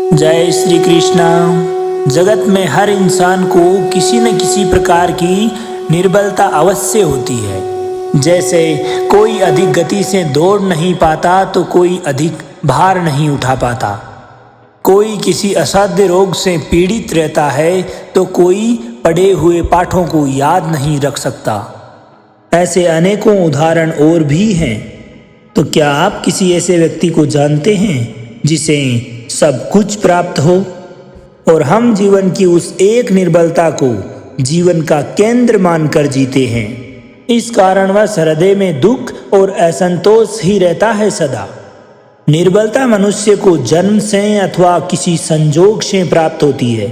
जय श्री कृष्णा। जगत में हर इंसान को किसी न किसी प्रकार की निर्बलता अवश्य होती है। जैसे कोई अधिक गति से दौड़ नहीं पाता तो कोई अधिक भार नहीं उठा पाता। कोई किसी असाध्य रोग से पीड़ित रहता है तो कोई पढ़े हुए पाठों को याद नहीं रख सकता। ऐसे अनेकों उदाहरण और भी हैं। तो क्या आप किसी ऐसे व्यक्ति को जानते हैं जिसे सब कुछ प्राप्त हो और हम जीवन की उस एक निर्बलता को जीवन का केंद्र मानकर जीते हैं? इस कारणवश हृदय में दुख और असंतोष ही रहता है सदा। निर्बलता मनुष्य को जन्म से अथवा किसी संजोग से प्राप्त होती है,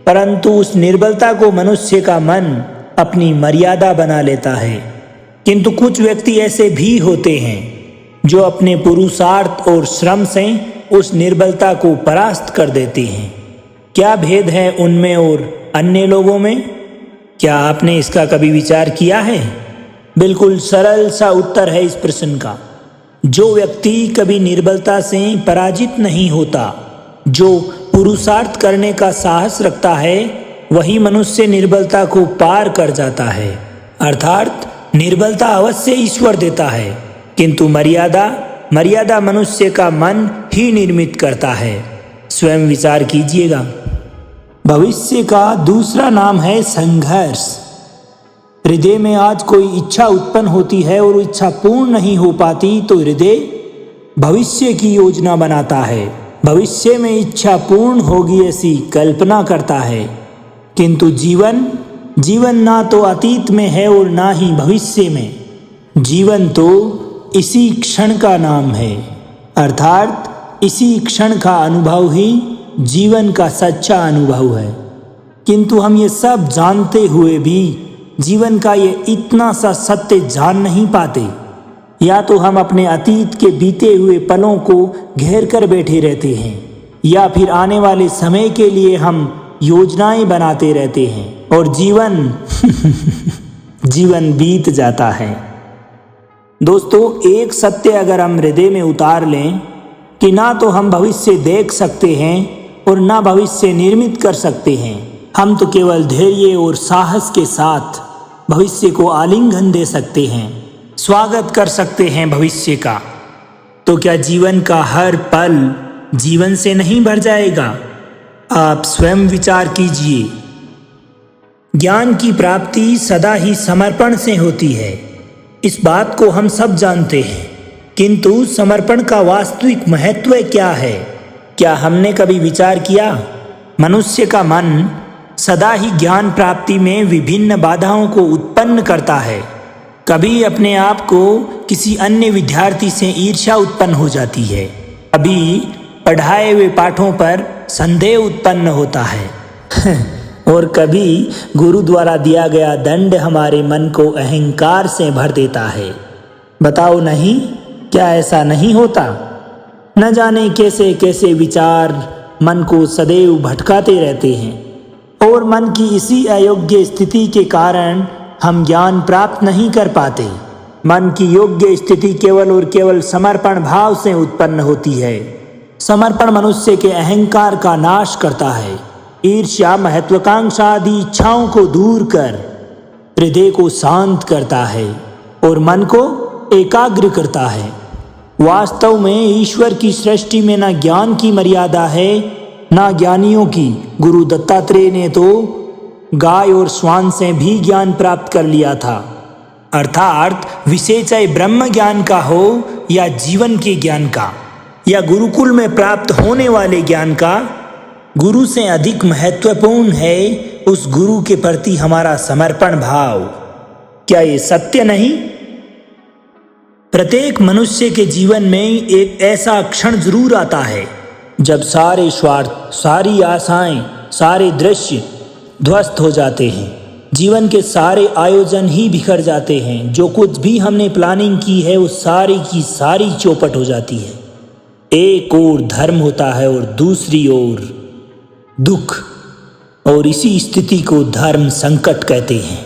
परंतु उस निर्बलता को मनुष्य का मन अपनी मर्यादा बना लेता है। किंतु कुछ व्यक्ति ऐसे भी होते हैं जो अपने पुरुषार्थ और श्रम से उस निर्बलता को परास्त कर देते हैं। क्या भेद है उनमें और अन्य लोगों में? क्या आपने इसका कभी विचार किया है? बिल्कुल सरल सा उत्तर है इस प्रश्न का। जो व्यक्ति कभी निर्बलता से पराजित नहीं होता, जो पुरुषार्थ करने का साहस रखता है, वही मनुष्य निर्बलता को पार कर जाता है। अर्थात निर्बलता अवश्य ईश्वर देता है, किंतु मर्यादा मनुष्य का मन ही निर्मित करता है। स्वयं विचार कीजिएगा। भविष्य का दूसरा नाम है संघर्ष। हृदय में आज कोई इच्छा उत्पन्न होती है और इच्छा पूर्ण नहीं हो पाती तो हृदय भविष्य की योजना बनाता है। भविष्य में इच्छा पूर्ण होगी ऐसी कल्पना करता है। किंतु जीवन ना तो अतीत में है और ना ही भविष्य में। जीवन तो इसी क्षण का नाम है, अर्थात इसी क्षण का अनुभव ही जीवन का सच्चा अनुभव है। किंतु हम ये सब जानते हुए भी जीवन का ये इतना सा सत्य जान नहीं पाते। या तो हम अपने अतीत के बीते हुए पलों को घेर कर बैठे रहते हैं, या फिर आने वाले समय के लिए हम योजनाएं बनाते रहते हैं और जीवन बीत जाता है। दोस्तों, एक सत्य अगर हम हृदय में उतार लें कि ना तो हम भविष्य देख सकते हैं और ना भविष्य निर्मित कर सकते हैं, हम तो केवल धैर्य और साहस के साथ भविष्य को आलिंगन दे सकते हैं, स्वागत कर सकते हैं भविष्य का। तो क्या जीवन का हर पल जीवन से नहीं भर जाएगा? आप स्वयं विचार कीजिए। ज्ञान की प्राप्ति सदा ही समर्पण से होती है, इस बात को हम सब जानते हैं। किंतु समर्पण का वास्तविक महत्व क्या है? क्या हमने कभी विचार किया? मनुष्य का मन सदा ही ज्ञान प्राप्ति में विभिन्न बाधाओं को उत्पन्न करता है। कभी अपने आप को किसी अन्य विद्यार्थी से ईर्ष्या उत्पन्न हो जाती है, कभी पढ़ाए हुए पाठों पर संदेह उत्पन्न होता है और कभी गुरु द्वारा दिया गया दंड हमारे मन को अहंकार से भर देता है। बताओ नहीं, क्या ऐसा नहीं होता? न जाने कैसे कैसे विचार मन को सदैव भटकाते रहते हैं और मन की इसी अयोग्य स्थिति के कारण हम ज्ञान प्राप्त नहीं कर पाते। मन की योग्य स्थिति केवल और केवल समर्पण भाव से उत्पन्न होती है। समर्पण मनुष्य के अहंकार का नाश करता है, ईर्ष्या, महत्वाकांक्षा आदि इच्छाओं को दूर कर हृदय को शांत करता है और मन को एकाग्र करता है। वास्तव में ईश्वर की सृष्टि में न ज्ञान की मर्यादा है न ज्ञानियों की। गुरु दत्तात्रेय ने तो गाय और श्वान से भी ज्ञान प्राप्त कर लिया था। अर्थात विषय चाहे ब्रह्म ज्ञान का हो या जीवन के ज्ञान का या गुरुकुल में प्राप्त होने वाले ज्ञान का, गुरु से अधिक महत्वपूर्ण है उस गुरु के प्रति हमारा समर्पण भाव। क्या ये सत्य नहीं? प्रत्येक मनुष्य के जीवन में एक ऐसा क्षण जरूर आता है जब सारे स्वार्थ, सारी आशाएं, सारे दृश्य ध्वस्त हो जाते हैं। जीवन के सारे आयोजन ही बिखर जाते हैं। जो कुछ भी हमने प्लानिंग की है वो सारी की सारी चौपट हो जाती है। एक ओर धर्म होता है और दूसरी ओर दुख, और इसी स्थिति को धर्म संकट कहते हैं।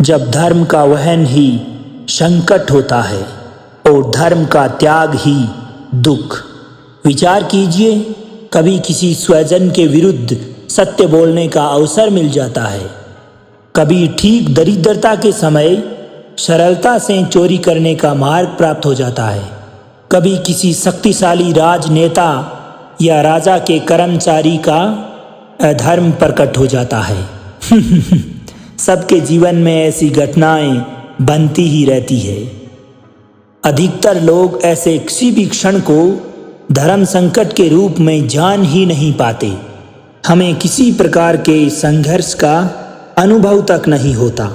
जब धर्म का वहन ही संकट होता है और धर्म का त्याग ही दुख। विचार कीजिए, कभी किसी स्वजन के विरुद्ध सत्य बोलने का अवसर मिल जाता है, कभी ठीक दरिद्रता के समय सरलता से चोरी करने का मार्ग प्राप्त हो जाता है, कभी किसी शक्तिशाली राजनेता या राजा के कर्मचारी का अधर्म प्रकट हो जाता है। सबके जीवन में ऐसी घटनाएं बनती ही रहती है। अधिकतर लोग ऐसे किसी भी क्षण को धर्म संकट के रूप में जान ही नहीं पाते। हमें किसी प्रकार के संघर्ष का अनुभव तक नहीं होता।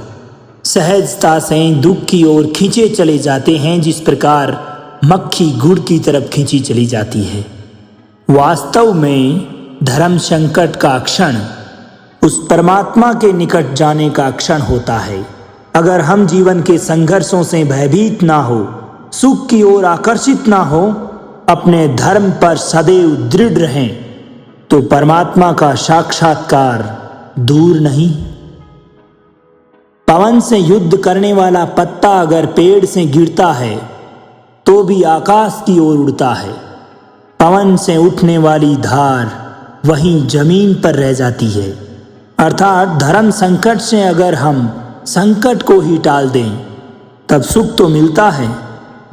सहजता से दुख की ओर खींचे चले जाते हैं, जिस प्रकार मक्खी गुड़ की तरफ खींची चली जाती है। वास्तव में धर्म संकट का क्षण उस परमात्मा के निकट जाने का क्षण होता है। अगर हम जीवन के संघर्षों से भयभीत ना हो, सुख की ओर आकर्षित ना हो, अपने धर्म पर सदैव दृढ़ रहें, तो परमात्मा का साक्षात्कार दूर नहीं। पवन से युद्ध करने वाला पत्ता अगर पेड़ से गिरता है तो भी आकाश की ओर उड़ता है। पवन से उठने वाली धार वहीं जमीन पर रह जाती है। अर्थात धर्म संकट से अगर हम संकट को ही टाल दें तब सुख तो मिलता है,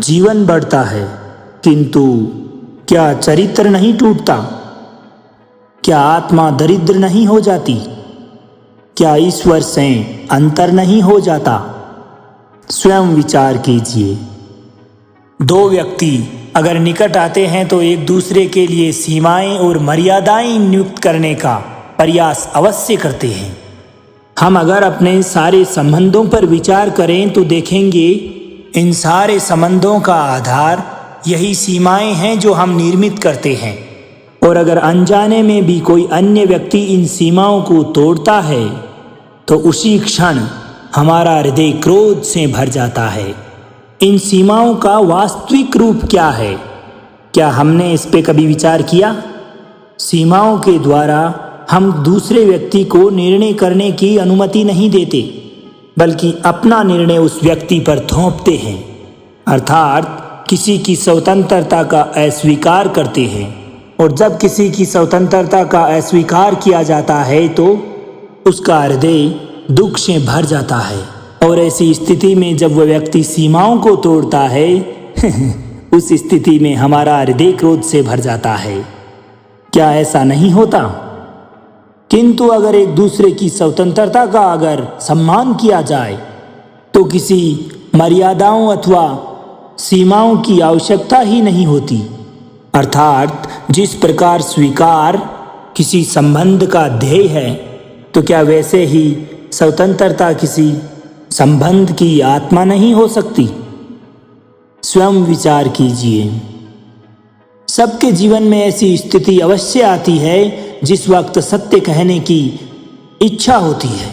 जीवन बढ़ता है, किंतु क्या चरित्र नहीं टूटता? क्या आत्मा दरिद्र नहीं हो जाती? क्या ईश्वर से अंतर नहीं हो जाता? स्वयं विचार कीजिए। दो व्यक्ति अगर निकट आते हैं तो एक दूसरे के लिए सीमाएं और मर्यादाएं नियुक्त करने का प्रयास अवश्य करते हैं। हम अगर अपने सारे संबंधों पर विचार करें तो देखेंगे इन सारे संबंधों का आधार यही सीमाएं हैं जो हम निर्मित करते हैं। और अगर अनजाने में भी कोई अन्य व्यक्ति इन सीमाओं को तोड़ता है तो उसी क्षण हमारा हृदय क्रोध से भर जाता है। इन सीमाओं का वास्तविक रूप क्या है? क्या हमने इस पे कभी विचार किया? सीमाओं के द्वारा हम दूसरे व्यक्ति को निर्णय करने की अनुमति नहीं देते, बल्कि अपना निर्णय उस व्यक्ति पर थोपते हैं। अर्थात किसी की स्वतंत्रता का अस्वीकार करते हैं। और जब किसी की स्वतंत्रता का अस्वीकार किया जाता है तो उसका हृदय दुख से भर जाता है। और ऐसी स्थिति में जब वह व्यक्ति सीमाओं को तोड़ता है उस स्थिति में हमारा हृदय क्रोध से भर जाता है। क्या ऐसा नहीं होता? किंतु अगर एक दूसरे की स्वतंत्रता का अगर सम्मान किया जाए तो किसी मर्यादाओं अथवा सीमाओं की आवश्यकता ही नहीं होती। अर्थात जिस प्रकार स्वीकार किसी संबंध का ध्येय है, तो क्या वैसे ही स्वतंत्रता किसी संबंध की आत्मा नहीं हो सकती? स्वयं विचार कीजिए। सबके जीवन में ऐसी स्थिति अवश्य आती है जिस वक्त सत्य कहने की इच्छा होती है,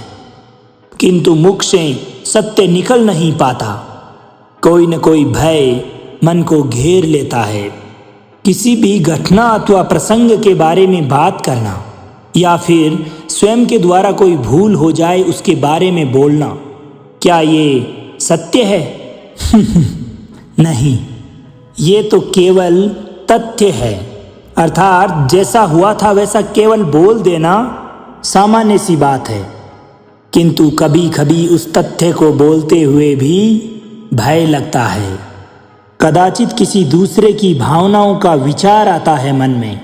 किंतु मुख से सत्य निकल नहीं पाता। कोई न कोई भय मन को घेर लेता है। किसी भी घटना अथवा प्रसंग के बारे में बात करना या फिर स्वयं के द्वारा कोई भूल हो जाए उसके बारे में बोलना, क्या ये सत्य है? नहीं, ये तो केवल तथ्य है। अर्थात जैसा हुआ था वैसा केवल बोल देना सामान्य सी बात है, किंतु कभी कभी उस तथ्य को बोलते हुए भी भय लगता है। कदाचित किसी दूसरे की भावनाओं का विचार आता है मन में।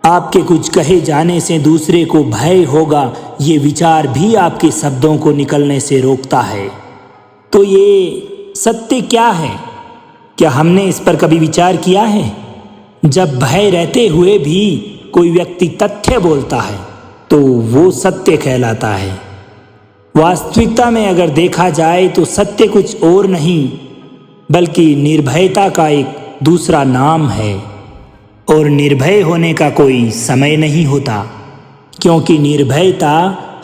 आपके कुछ कहे जाने से दूसरे को भय होगा, ये विचार भी आपके शब्दों को निकलने से रोकता है। तो ये सत्य क्या है? क्या हमने इस पर कभी विचार किया है? जब भय रहते हुए भी कोई व्यक्ति तथ्य बोलता है तो वो सत्य कहलाता है। वास्तविकता में अगर देखा जाए तो सत्य कुछ और नहीं बल्कि निर्भयता का एक दूसरा नाम है। और निर्भय होने का कोई समय नहीं होता, क्योंकि निर्भयता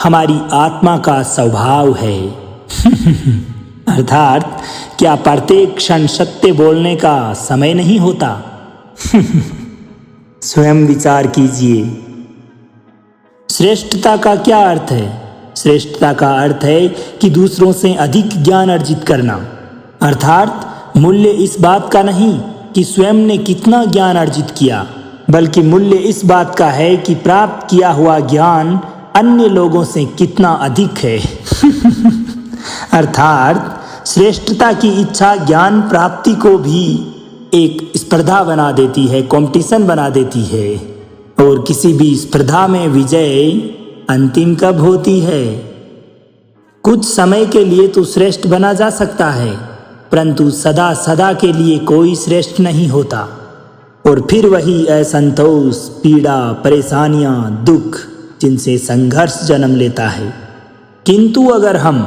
हमारी आत्मा का स्वभाव है। अर्थात क्या प्रत्येक क्षण सत्य बोलने का समय नहीं होता? स्वयं विचार कीजिए। श्रेष्ठता का क्या अर्थ है? श्रेष्ठता का अर्थ है कि दूसरों से अधिक ज्ञान अर्जित करना। अर्थात मूल्य इस बात का नहीं कि स्वयं ने कितना ज्ञान अर्जित किया, बल्कि मूल्य इस बात का है कि प्राप्त किया हुआ ज्ञान अन्य लोगों से कितना अधिक है। अर्थात श्रेष्ठता की इच्छा ज्ञान प्राप्ति को भी एक स्पर्धा बना देती है, कंपटीशन बना देती है। और किसी भी स्पर्धा में विजय अंतिम कब होती है? कुछ समय के लिए तो श्रेष्ठ बना जा सकता है, परंतु सदा सदा के लिए कोई श्रेष्ठ नहीं होता। और फिर वही असंतोष, पीड़ा, परेशानियां, दुख, जिनसे संघर्ष जन्म लेता है। किंतु अगर हम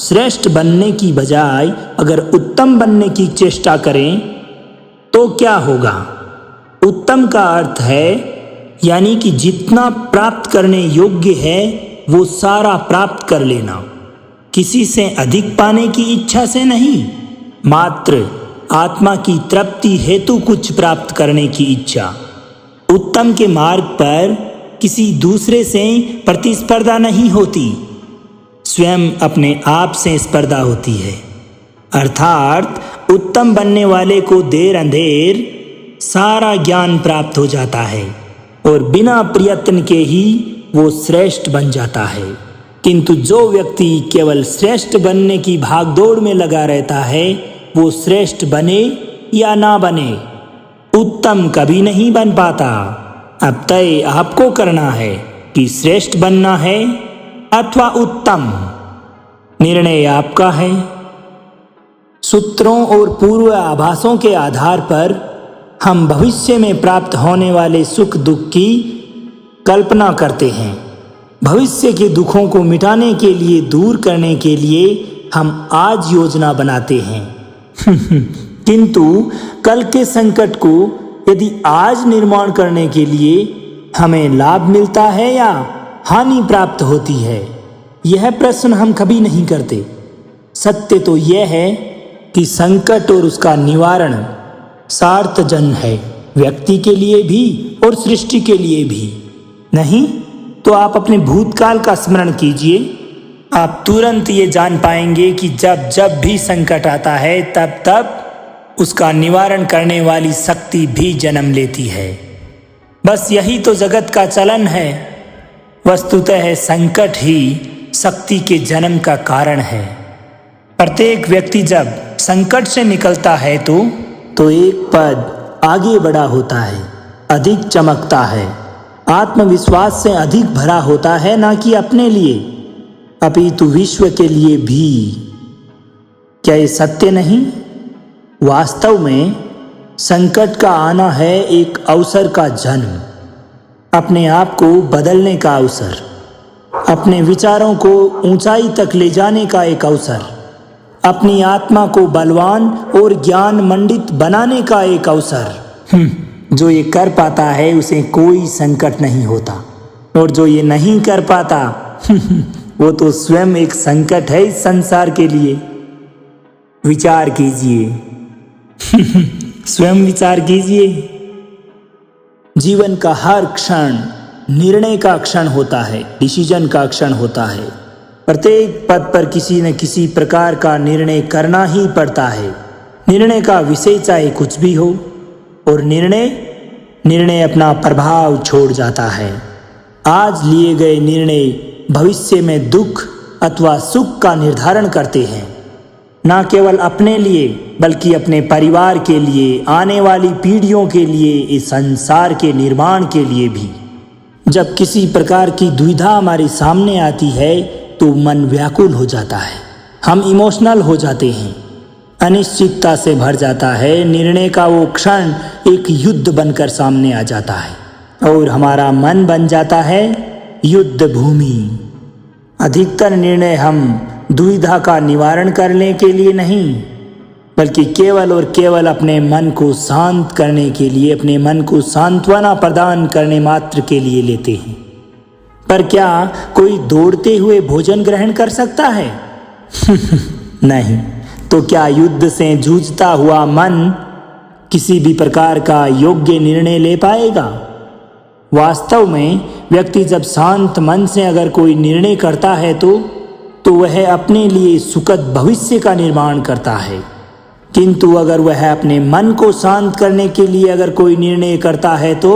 श्रेष्ठ बनने की बजाय अगर उत्तम बनने की चेष्टा करें तो क्या होगा? उत्तम का अर्थ है यानी कि जितना प्राप्त करने योग्य है वो सारा प्राप्त कर लेना, किसी से अधिक पाने की इच्छा से नहीं, मात्र आत्मा की तृप्ति हेतु कुछ प्राप्त करने की इच्छा। उत्तम के मार्ग पर किसी दूसरे से प्रतिस्पर्धा नहीं होती, स्वयं अपने आप से स्पर्धा होती है। अर्थात उत्तम बनने वाले को देर अंधेर सारा ज्ञान प्राप्त हो जाता है और बिना प्रयत्न के ही वो श्रेष्ठ बन जाता है। किंतु जो व्यक्ति केवल श्रेष्ठ बनने की भागदौड़ में लगा रहता है, वो श्रेष्ठ बने या ना बने उत्तम कभी नहीं बन पाता। अब तय आपको करना है कि श्रेष्ठ बनना है अथवा उत्तम, निर्णय आपका है। सूत्रों और पूर्व आभासों के आधार पर हम भविष्य में प्राप्त होने वाले सुख दुख की कल्पना करते हैं। भविष्य के दुखों को मिटाने के लिए, दूर करने के लिए हम आज योजना बनाते हैं। किंतु कल के संकट को यदि आज निर्माण करने के लिए हमें लाभ मिलता है या हानि प्राप्त होती है, यह प्रश्न हम कभी नहीं करते। सत्य तो यह है कि संकट और उसका निवारण सार्थजन है, व्यक्ति के लिए भी और सृष्टि के लिए भी। नहीं तो आप अपने भूतकाल का स्मरण कीजिए, आप तुरंत ये जान पाएंगे कि जब जब भी संकट आता है तब तब उसका निवारण करने वाली शक्ति भी जन्म लेती है। बस यही तो जगत का चलन है। वस्तुतः संकट ही शक्ति के जन्म का कारण है। प्रत्येक व्यक्ति जब संकट से निकलता है तो एक पद आगे बढ़ा होता है, अधिक चमकता है, आत्मविश्वास से अधिक भरा होता है, ना कि अपने लिए अपितु विश्व के लिए भी। क्या ये सत्य नहीं? वास्तव में संकट का आना है एक अवसर का जन्म, अपने आप को बदलने का अवसर, अपने विचारों को ऊंचाई तक ले जाने का एक अवसर, अपनी आत्मा को बलवान और ज्ञान मंडित बनाने का एक अवसर। जो ये कर पाता है उसे कोई संकट नहीं होता, और जो ये नहीं कर पाता वो तो स्वयं एक संकट है इस संसार के लिए। विचार कीजिए। स्वयं विचार कीजिए। जीवन का हर क्षण निर्णय का क्षण होता है, डिसीजन का क्षण होता है। प्रत्येक पद पर किसी न किसी प्रकार का निर्णय करना ही पड़ता है। निर्णय का विषय चाहे कुछ भी हो, और निर्णय अपना प्रभाव छोड़ जाता है। आज लिए गए निर्णय भविष्य में दुख अथवा सुख का निर्धारण करते हैं, न केवल अपने लिए बल्कि अपने परिवार के लिए, आने वाली पीढ़ियों के लिए, इस संसार के निर्माण के लिए भी। जब किसी प्रकार की दुविधा हमारे सामने आती है तो मन व्याकुल हो जाता है, हम इमोशनल हो जाते हैं, अनिश्चितता से भर जाता है। निर्णय का वो क्षण एक युद्ध बनकर सामने आ जाता है और हमारा मन बन जाता है युद्ध भूमि। अधिकतर निर्णय हम दुविधा का निवारण करने के लिए नहीं, बल्कि केवल और केवल अपने मन को शांत करने के लिए, अपने मन को सांत्वना प्रदान करने मात्र के लिए लेते हैं। पर क्या कोई दौड़ते हुए भोजन ग्रहण कर सकता है? नहीं। तो क्या युद्ध से जूझता हुआ मन किसी भी प्रकार का योग्य निर्णय ले पाएगा? वास्तव में व्यक्ति जब शांत मन से अगर कोई निर्णय करता है तो वह अपने लिए सुखद भविष्य का निर्माण करता है। किंतु अगर वह अपने मन को शांत करने के लिए अगर कोई निर्णय करता है तो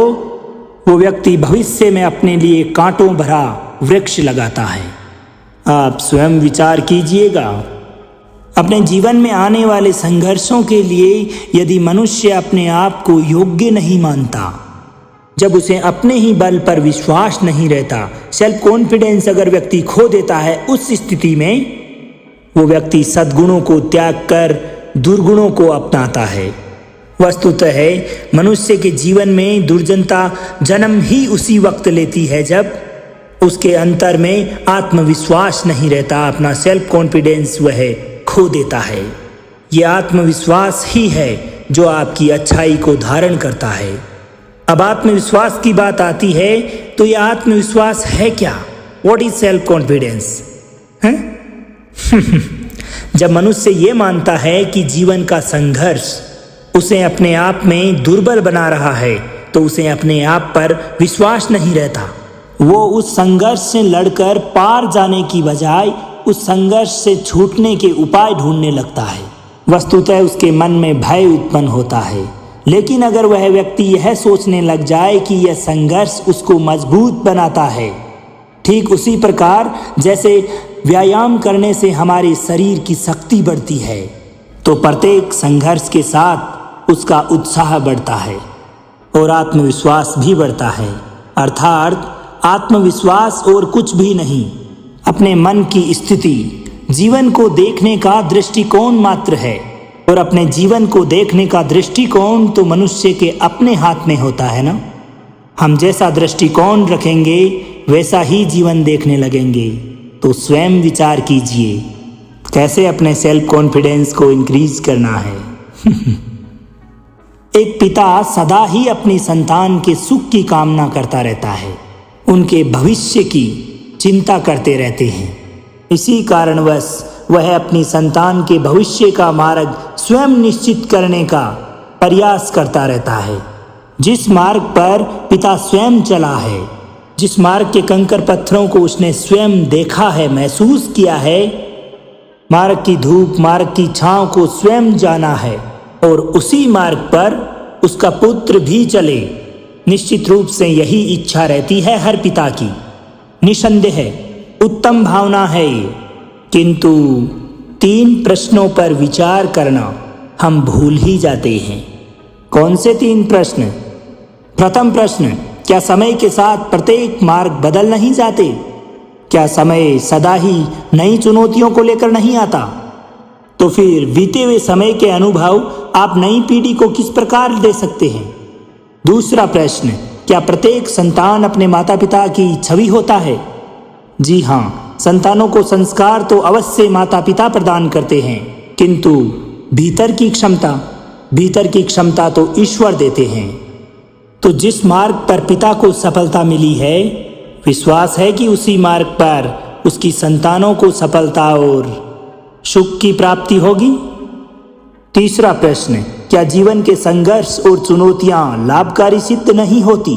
वो व्यक्ति भविष्य में अपने लिए कांटों भरा वृक्ष लगाता है। आप स्वयं विचार कीजिएगा, अपने जीवन में आने वाले संघर्षों के लिए यदि मनुष्य अपने आप को योग्य नहीं मानता, जब उसे अपने ही बल पर विश्वास नहीं रहता, सेल्फ कॉन्फिडेंस अगर व्यक्ति खो देता है, उस स्थिति में वो व्यक्ति सद्गुणों को त्याग कर दुर्गुणों को अपनाता है। वस्तुतः है मनुष्य के जीवन में दुर्जनता जन्म ही उसी वक्त लेती है जब उसके अंतर में आत्मविश्वास नहीं रहता, अपना सेल्फ कॉन्फिडेंस वह खो देता है। यह आत्मविश्वास ही है जो आपकी अच्छाई को धारण करता है। अब आत्मविश्वास की बात आती है तो यह आत्मविश्वास है क्या? What is self confidence? जब मनुष्य ये मानता है कि जीवन का संघर्ष उसे अपने आप में दुर्बल बना रहा है, तो उसे अपने आप पर विश्वास नहीं रहता। वो उस संघर्ष से लड़कर पार जाने की बजाय उस संघर्ष से छूटने के उपाय ढूंढने लगता है। वस्तुतः उसके मन में भय उत्पन्न होता है। लेकिन अगर वह व्यक्ति यह सोचने लग जाए कि यह संघर्ष उसको मजबूत बनाता है, ठीक उसी प्रकार जैसे व्यायाम करने से हमारे शरीर की शक्ति बढ़ती है, तो प्रत्येक संघर्ष के साथ उसका उत्साह बढ़ता है और आत्मविश्वास भी बढ़ता है। अर्थात आत्मविश्वास और कुछ भी नहीं, अपने मन की स्थिति, जीवन को देखने का दृष्टिकोण मात्र है। और अपने जीवन को देखने का दृष्टिकोण तो मनुष्य के अपने हाथ में होता है ना। हम जैसा दृष्टिकोण रखेंगे वैसा ही जीवन देखने लगेंगे। तो स्वयं विचार कीजिए कैसे अपने सेल्फ कॉन्फिडेंस को इंक्रीज करना है। एक पिता सदा ही अपनी संतान के सुख की कामना करता रहता है, उनके भविष्य की चिंता करते रहते हैं। इसी कारणवश वह अपनी संतान के भविष्य का मार्ग स्वयं निश्चित करने का प्रयास करता रहता है। जिस मार्ग पर पिता स्वयं चला है, जिस मार्ग के कंकर पत्थरों को उसने स्वयं देखा है, महसूस किया है, मार्ग की धूप, मार्ग की छांव को स्वयं जाना है, और उसी मार्ग पर उसका पुत्र भी चले, निश्चित रूप से यही इच्छा रहती है हर पिता की। निसंदेह उत्तम भावना है ये। किंतु 3 प्रश्नों पर विचार करना हम भूल ही जाते हैं। कौन से 3 प्रश्न? प्रथम प्रश्न, क्या समय के साथ प्रत्येक मार्ग बदल नहीं जाते? क्या समय सदा ही नई चुनौतियों को लेकर नहीं आता? तो फिर बीते हुए समय के अनुभव आप नई पीढ़ी को किस प्रकार दे सकते हैं? दूसरा प्रश्न, क्या प्रत्येक संतान अपने माता पिता की छवि होता है? जी हाँ, संतानों को संस्कार तो अवश्य माता पिता प्रदान करते हैं, किंतु भीतर की क्षमता तो ईश्वर देते हैं। तो जिस मार्ग पर पिता को सफलता मिली है, विश्वास है कि उसी मार्ग पर उसकी संतानों को सफलता और सुख की प्राप्ति होगी। तीसरा प्रश्न, क्या जीवन के संघर्ष और चुनौतियां लाभकारी सिद्ध नहीं होती?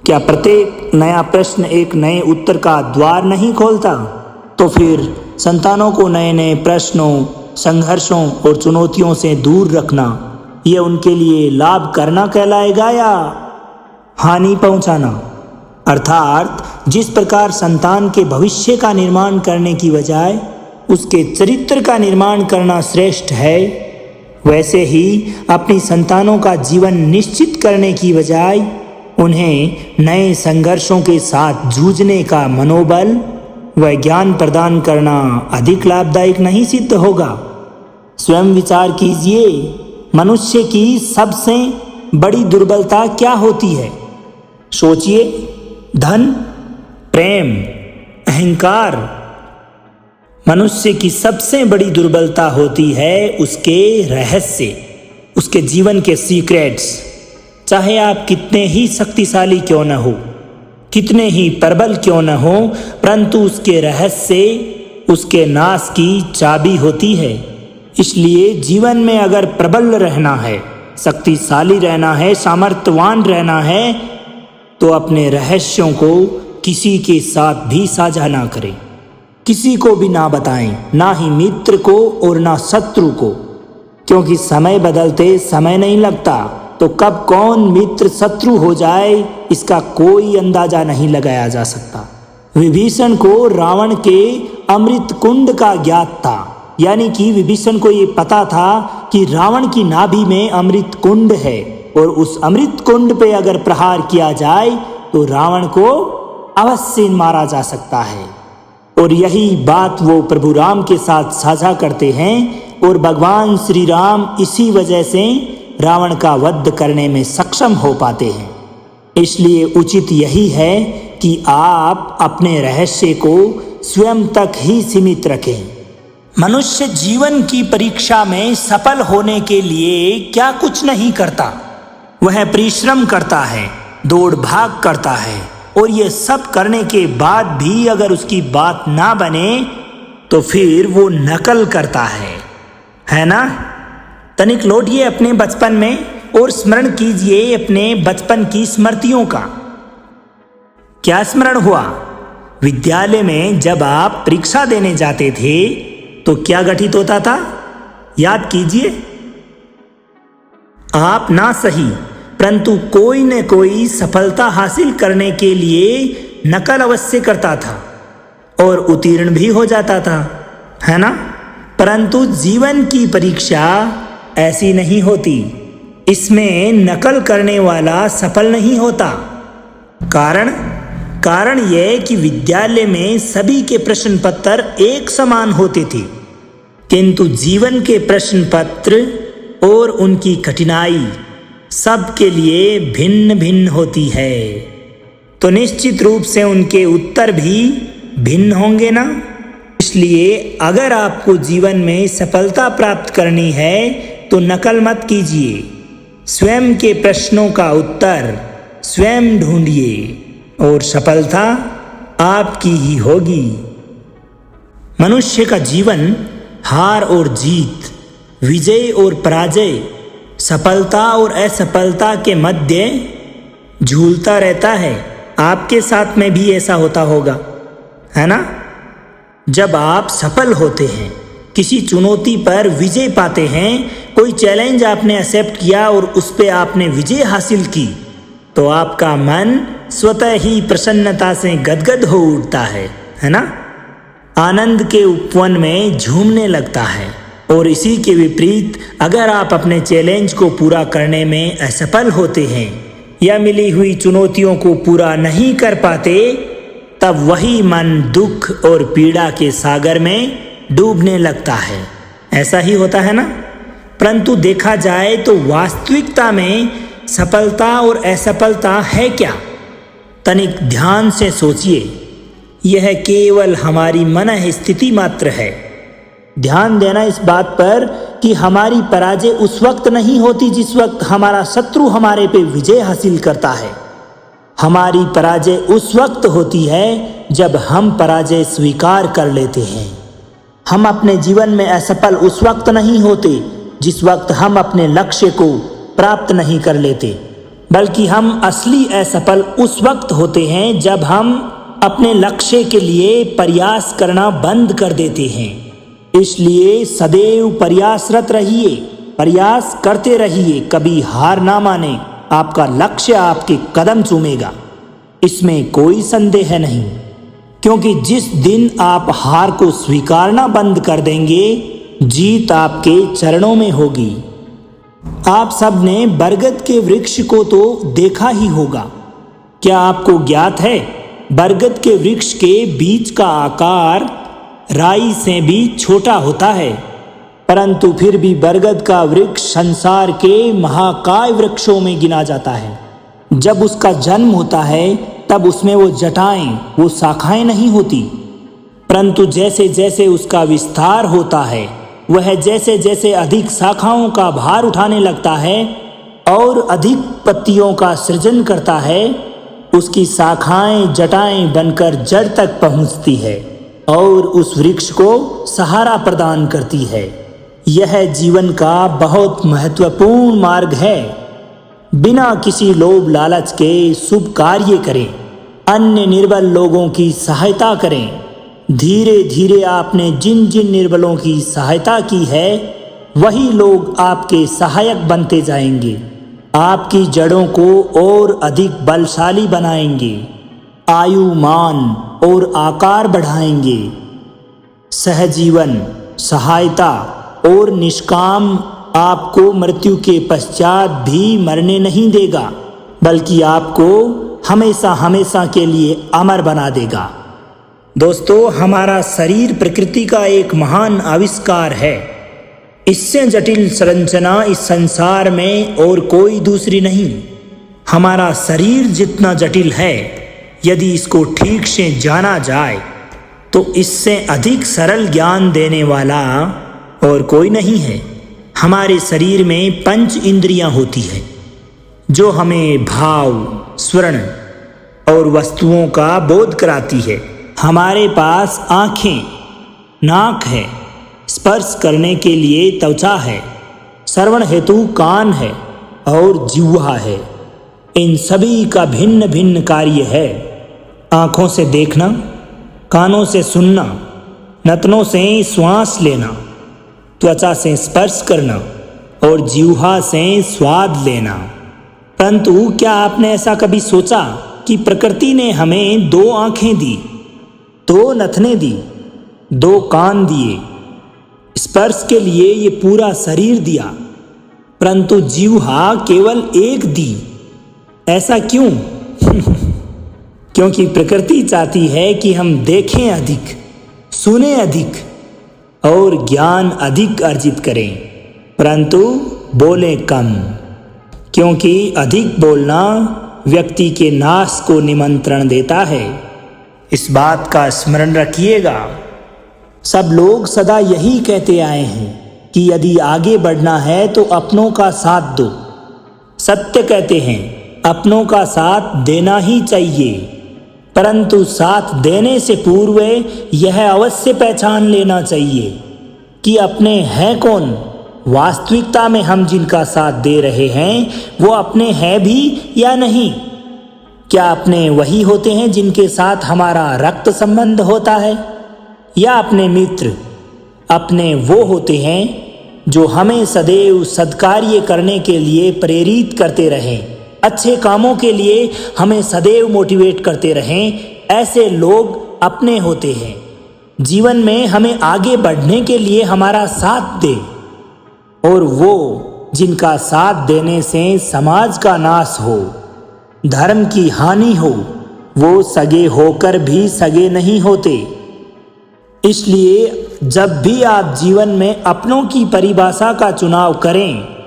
क्या प्रत्येक नया प्रश्न एक नए उत्तर का द्वार नहीं खोलता? तो फिर संतानों को नए नए प्रश्नों, संघर्षों और चुनौतियों से दूर रखना, यह उनके लिए लाभ करना कहलाएगा या हानि पहुंचाना? अर्थात जिस प्रकार संतान के भविष्य का निर्माण करने की बजाय उसके चरित्र का निर्माण करना श्रेष्ठ है, वैसे ही अपनी संतानों का जीवन निश्चित करने की बजाय उन्हें नए संघर्षों के साथ जूझने का मनोबल व ज्ञान प्रदान करना अधिक लाभदायक नहीं सिद्ध होगा। स्वयं विचार कीजिए, मनुष्य की सबसे बड़ी दुर्बलता क्या होती है? सोचिए, धन, प्रेम, अहंकार। मनुष्य की सबसे बड़ी दुर्बलता होती है उसके रहस्य, उसके जीवन के सीक्रेट्स। चाहे आप कितने ही शक्तिशाली क्यों न हो, कितने ही प्रबल क्यों न हो, परंतु उसके रहस्य उसके नाश की चाबी होती है। इसलिए जीवन में अगर प्रबल रहना है, शक्तिशाली रहना है, सामर्थ्यवान रहना है, तो अपने रहस्यों को किसी के साथ भी साझा ना करें, किसी को भी ना बताएं, ना ही मित्र को और ना शत्रु को, क्योंकि समय बदलते समय नहीं लगता, तो कब कौन मित्र शत्रु हो जाए इसका कोई अंदाजा नहीं लगाया जा सकता। विभीषण को रावण के अमृत कुंड का ज्ञात था, यानी कि विभीषण को ये पता था कि रावण की नाभि में अमृत कुंड है और उस अमृत कुंड पे अगर प्रहार किया जाए तो रावण को अवश्य मारा जा सकता है। और यही बात वो प्रभु राम के साथ साझा करते हैं और भगवान श्री राम इसी वजह से रावण का वध करने में सक्षम हो पाते हैं। इसलिए उचित यही है कि आप अपने रहस्य को स्वयं तक ही सीमित रखें। मनुष्य जीवन की परीक्षा में सफल होने के लिए क्या कुछ नहीं करता, वह परिश्रम करता है, दौड़ भाग करता है, और ये सब करने के बाद भी अगर उसकी बात ना बने तो फिर वो नकल करता है ना। तनिक लौटिए अपने बचपन में और स्मरण कीजिए अपने बचपन की स्मृतियों का। क्या स्मरण हुआ? विद्यालय में जब आप परीक्षा देने जाते थे तो क्या घटित होता था, याद कीजिए। आप ना सही परंतु कोई न कोई सफलता हासिल करने के लिए नकल अवश्य करता था और उत्तीर्ण भी हो जाता था, है ना। परंतु जीवन की परीक्षा ऐसी नहीं होती, इसमें नकल करने वाला सफल नहीं होता। कारण यह कि विद्यालय में सभी के प्रश्न पत्र एक समान होते थे, किंतु जीवन के प्रश्न पत्र और उनकी कठिनाई सबके लिए भिन्न भिन्न होती है, तो निश्चित रूप से उनके उत्तर भी भिन्न होंगे ना। इसलिए अगर आपको जीवन में सफलता प्राप्त करनी है तो नकल मत कीजिए, स्वयं के प्रश्नों का उत्तर स्वयं ढूंढिए और सफलता आपकी ही होगी। मनुष्य का जीवन हार और जीत, विजय और पराजय, सफलता और असफलता के मध्य झूलता रहता है। आपके साथ में भी ऐसा होता होगा, है ना। जब आप सफल होते हैं, किसी चुनौती पर विजय पाते हैं, कोई चैलेंज आपने एक्सेप्ट किया और उस पर आपने विजय हासिल की, तो आपका मन स्वतः ही प्रसन्नता से गदगद हो उठता है ना। आनंद के उपवन में झूमने लगता है। और इसी के विपरीत अगर आप अपने चैलेंज को पूरा करने में असफल होते हैं या मिली हुई चुनौतियों को पूरा नहीं कर पाते, तब वही मन दुख और पीड़ा के सागर में डूबने लगता है। ऐसा ही होता है ना। परंतु देखा जाए तो वास्तविकता में सफलता और असफलता है क्या? तनिक ध्यान से सोचिए, यह केवल हमारी मन स्थिति मात्र है। ध्यान देना इस बात पर कि हमारी पराजय उस वक्त नहीं होती जिस वक्त हमारा शत्रु हमारे पे विजय हासिल करता है। हमारी पराजय उस वक्त होती है जब हम पराजय स्वीकार कर लेते हैं। हम अपने जीवन में असफल उस वक्त नहीं होते जिस वक्त हम अपने लक्ष्य को प्राप्त नहीं कर लेते, बल्कि हम असली असफल उस वक्त होते हैं जब हम अपने लक्ष्य के लिए प्रयास करना बंद कर देते हैं। इसलिए सदैव प्रयासरत रहिए, प्रयास करते रहिए, कभी हार ना माने। आपका लक्ष्य आपके कदम चूमेगा, इसमें कोई संदेह नहीं। क्योंकि जिस दिन आप हार को स्वीकारना बंद कर देंगे, जीत आपके चरणों में होगी। आप सबने बरगद के वृक्ष को तो देखा ही होगा। क्या आपको ज्ञात है बरगद के वृक्ष के बीज का आकार राई से भी छोटा होता है, परंतु फिर भी बरगद का वृक्ष संसार के महाकाय वृक्षों में गिना जाता है। जब उसका जन्म होता है तब उसमें वो जटाएं, वो शाखाएं नहीं होती, परंतु जैसे जैसे उसका विस्तार होता है, वह जैसे जैसे अधिक शाखाओं का भार उठाने लगता है और अधिक पत्तियों का सृजन करता है, उसकी शाखाएं जटाएं बनकर जड़ तक पहुंचती है और उस वृक्ष को सहारा प्रदान करती है। यह जीवन का बहुत महत्वपूर्ण मार्ग है। बिना किसी लोभ लालच के शुभ कार्य करें, अन्य निर्बल लोगों की सहायता करें। धीरे धीरे आपने जिन जिन निर्बलों की सहायता की है, वही लोग आपके सहायक बनते जाएंगे। आपकी जड़ों को और अधिक बलशाली बनाएंगे, आयु मान और आकार बढ़ाएंगे। सहजीवन, सहायता और निष्काम आपको मृत्यु के पश्चात भी मरने नहीं देगा, बल्कि आपको हमेशा हमेशा के लिए अमर बना देगा। दोस्तों, हमारा शरीर प्रकृति का एक महान आविष्कार है। इससे जटिल संरचना इस संसार में और कोई दूसरी नहीं। हमारा शरीर जितना जटिल है, यदि इसको ठीक से जाना जाए तो इससे अधिक सरल ज्ञान देने वाला और कोई नहीं है। हमारे शरीर में 5 इंद्रियां होती है जो हमें भाव, स्वर्ण और वस्तुओं का बोध कराती है। हमारे पास आँखें, नाक है, स्पर्श करने के लिए त्वचा है, श्रवण हेतु कान है और जिह्वा है। इन सभी का भिन्न भिन्न कार्य है। आँखों से देखना, कानों से सुनना, नथनों से श्वास लेना, त्वचा से स्पर्श करना और जिह्वा से स्वाद लेना। परंतु क्या आपने ऐसा कभी सोचा कि प्रकृति ने हमें 2 आँखें दी, 2 नथनें दी, 2 कान दिए, स्पर्श के लिए ये पूरा शरीर दिया, परंतु जिह्वा केवल 1 दी। ऐसा क्यों? क्योंकि प्रकृति चाहती है कि हम देखें अधिक, सुने अधिक और ज्ञान अधिक अर्जित करें, परंतु बोलें कम। क्योंकि अधिक बोलना व्यक्ति के नाश को निमंत्रण देता है। इस बात का स्मरण रखिएगा। सब लोग सदा यही कहते आए हैं कि यदि आगे बढ़ना है तो अपनों का साथ दो। सत्य कहते हैं, अपनों का साथ देना ही चाहिए, परंतु साथ देने से पूर्व यह अवश्य पहचान लेना चाहिए कि अपने हैं कौन। वास्तविकता में हम जिनका साथ दे रहे हैं वो अपने हैं भी या नहीं। क्या अपने वही होते हैं जिनके साथ हमारा रक्त संबंध होता है, या अपने मित्र? अपने वो होते हैं जो हमें सदैव सद्कार्य करने के लिए प्रेरित करते रहें, अच्छे कामों के लिए हमें सदैव मोटिवेट करते रहें। ऐसे लोग अपने होते हैं। जीवन में हमें आगे बढ़ने के लिए हमारा साथ दे। और वो जिनका साथ देने से समाज का नाश हो, धर्म की हानि हो, वो सगे होकर भी सगे नहीं होते। इसलिए जब भी आप जीवन में अपनों की परिभाषा का चुनाव करें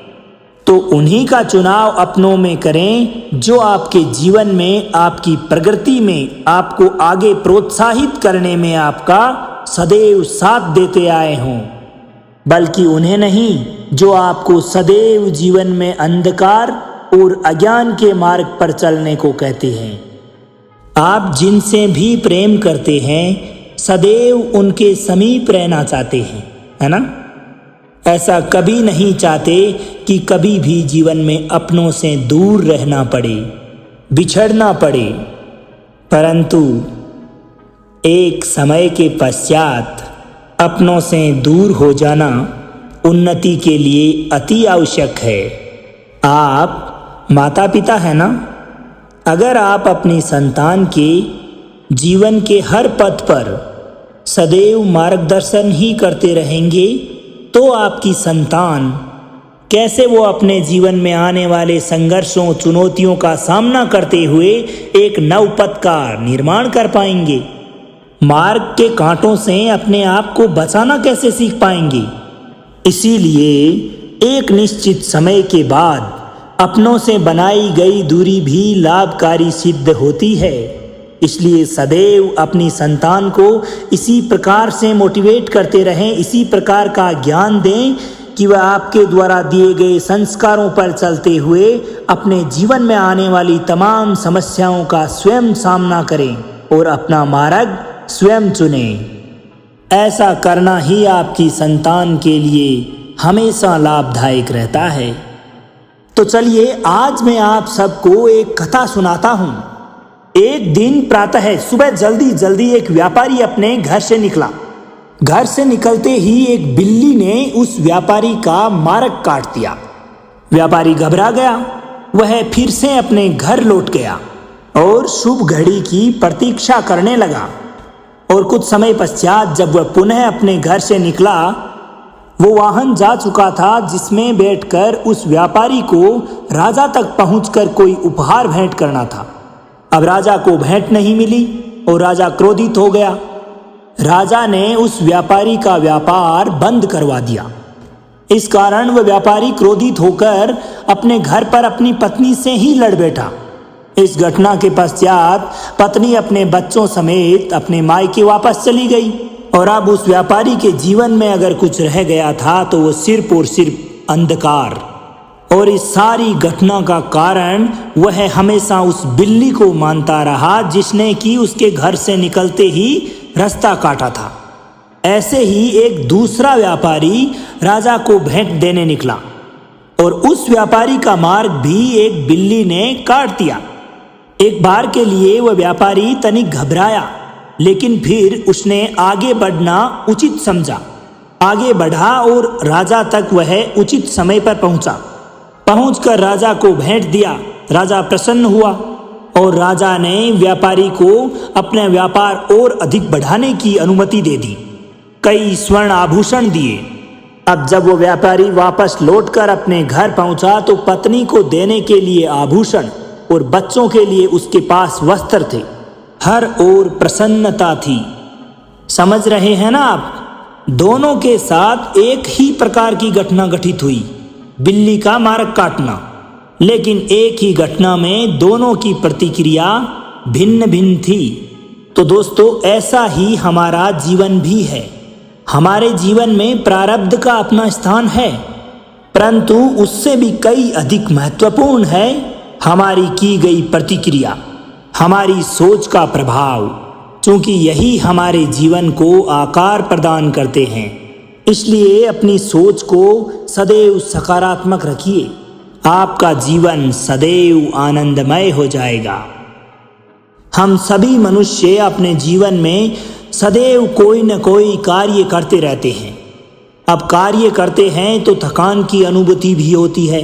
तो उन्हीं का चुनाव अपनों में करें जो आपके जीवन में, आपकी प्रगति में, आपको आगे प्रोत्साहित करने में आपका सदैव साथ देते आए हों, बल्कि उन्हें नहीं जो आपको सदैव जीवन में अंधकार और अज्ञान के मार्ग पर चलने को कहते हैं। आप जिनसे भी प्रेम करते हैं सदैव उनके समीप रहना चाहते हैं, है ना? ऐसा कभी नहीं चाहते कि कभी भी जीवन में अपनों से दूर रहना पड़े, बिछड़ना पड़े। परंतु एक समय के पश्चात अपनों से दूर हो जाना उन्नति के लिए अति आवश्यक है। आप माता पिता हैं ना? अगर आप अपनी संतान के जीवन के हर पथ पर सदैव मार्गदर्शन ही करते रहेंगे तो आपकी संतान कैसे वो अपने जीवन में आने वाले संघर्षों, चुनौतियों का सामना करते हुए एक नव पथ का निर्माण कर पाएंगे? मार्ग के कांटों से अपने आप को बचाना कैसे सीख पाएंगे? इसीलिए एक निश्चित समय के बाद अपनों से बनाई गई दूरी भी लाभकारी सिद्ध होती है। इसलिए सदैव अपनी संतान को इसी प्रकार से मोटिवेट करते रहें, इसी प्रकार का ज्ञान दें कि वह आपके द्वारा दिए गए संस्कारों पर चलते हुए अपने जीवन में आने वाली तमाम समस्याओं का स्वयं सामना करें और अपना मार्ग स्वयं चुनें। ऐसा करना ही आपकी संतान के लिए हमेशा लाभदायक रहता है। तो चलिए आज मैं आप सबको एक कथा सुनाता हूँ। एक दिन प्रातः सुबह जल्दी जल्दी एक व्यापारी अपने घर से निकला। घर से निकलते ही एक बिल्ली ने उस व्यापारी का मार्ग काट दिया। व्यापारी घबरा गया वह फिर से अपने घर लौट गया और शुभ घड़ी की प्रतीक्षा करने लगा। और कुछ समय पश्चात जब वह पुनः अपने घर से निकला, वो वाहन जा चुका था जिसमें बैठकर उस व्यापारी को राजा तक पहुंचकर कोई उपहार भेंट करना था। अब राजा को भेंट नहीं मिली और राजा क्रोधित हो गया। राजा ने उस व्यापारी का व्यापार बंद करवा दिया। इस कारण वह व्यापारी क्रोधित होकर अपने घर पर अपनी पत्नी से ही लड़ बैठा। इस घटना के पश्चात पत्नी अपने बच्चों समेत अपने मायके वापस चली गई और अब उस व्यापारी के जीवन में अगर कुछ रह गया था तो वो सिर्फ और सिर्फ अंधकार। और इस सारी घटना का कारण वह हमेशा उस बिल्ली को मानता रहा जिसने कि उसके घर से निकलते ही रास्ता काटा था। ऐसे ही एक दूसरा व्यापारी राजा को भेंट देने निकला और उस व्यापारी का मार्ग भी एक बिल्ली ने काट दिया। एक बार के लिए वह व्यापारी तनिक घबराया, लेकिन फिर उसने आगे बढ़ना उचित समझा। आगे बढ़ा और राजा तक वह उचित समय पर पहुंचा। पहुंचकर राजा को भेंट दिया। राजा प्रसन्न हुआ और राजा ने व्यापारी को अपना व्यापार और अधिक बढ़ाने की अनुमति दे दी। कई स्वर्ण आभूषण दिए। अब जब वो व्यापारी वापस लौटकर अपने घर पहुंचा तो पत्नी को देने के लिए आभूषण और बच्चों के लिए उसके पास वस्त्र थे। हर ओर प्रसन्नता थी। समझ रहे हैं ना आप? दोनों के साथ एक ही प्रकार की घटना घटित हुई, बिल्ली का मार्ग काटना। लेकिन एक ही घटना में दोनों की प्रतिक्रिया भिन्न भिन्न थी। तो दोस्तों, ऐसा ही हमारा जीवन भी है। हमारे जीवन में प्रारब्ध का अपना स्थान है, परंतु उससे भी कई अधिक महत्वपूर्ण है हमारी की गई प्रतिक्रिया, हमारी सोच का प्रभाव, क्योंकि यही हमारे जीवन को आकार प्रदान करते हैं। इसलिए अपनी सोच को सदैव सकारात्मक रखिए। आपका जीवन सदैव आनंदमय हो जाएगा। हम सभी मनुष्य अपने जीवन में सदैव कोई न कोई कार्य करते रहते हैं। अब कार्य करते हैं तो थकान की अनुभूति भी होती है,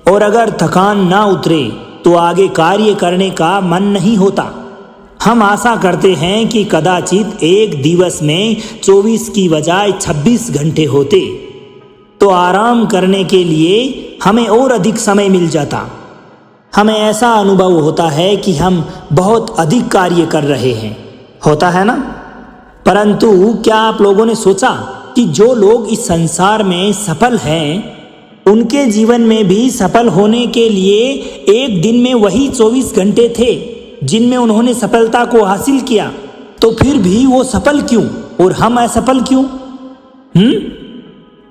और अगर थकान ना उतरे तो आगे कार्य करने का मन नहीं होता। हम आशा करते हैं कि कदाचित एक दिवस में 24 की बजाय 26 घंटे होते तो आराम करने के लिए हमें और अधिक समय मिल जाता। हमें ऐसा अनुभव होता है कि हम बहुत अधिक कार्य कर रहे हैं, होता है ना? परंतु क्या आप लोगों ने सोचा कि जो लोग इस संसार में सफल हैं, उनके जीवन में भी सफल होने के लिए एक दिन में वही 24 घंटे थे जिनमें उन्होंने सफलता को हासिल किया। तो फिर भी वो सफल क्यों और हम असफल क्यों?